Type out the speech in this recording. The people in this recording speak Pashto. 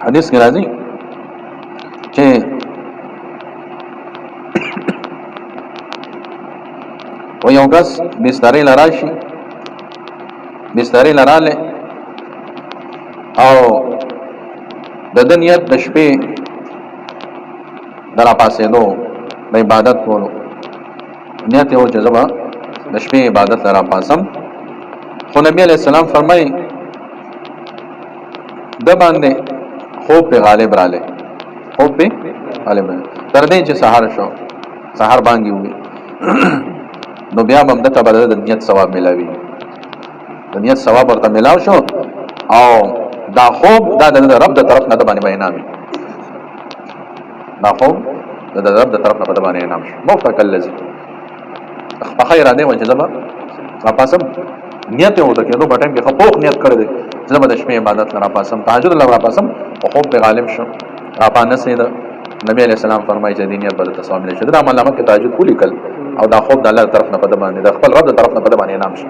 حدیث کې راځي چې و یو کس بسترې لراشي، بسترې لراله او د دنیت د شپې درا پاسېدو د عبادت کولو نیت یو چې زما د شپې عبادت لرا پاسم، خو نبی علیہ السلام فرمایي د باندې خوب په غالب رااله، خوب په غالب تر دې چې سحر شو، سحر باندې وي نو بیا هم د تبادله د نیت ثواب ملاوي، د نیت ثواب ورته ملاو شو او دا خوب دا د رب د طرف نه د باندې انعام، دا خوب د رب د طرف نه د باندې انعام شو. موفق الذی په خیر اده وجه زما پاسم نیت یو ته کېدو بټم کې خپوخ نیت کړی دی زما د شپې عبادت نه پاسم، تهجد الله را پاسم او خوب به غالب شو را پانه سید. نبی علیہ السلام فرمایي چې دینیت بل تصواب نشي، دا علامه کې تهجد کولی کل او دا خوب د الله طرف نه په باندې د خپل رب د طرف نه په باندې انعام شو.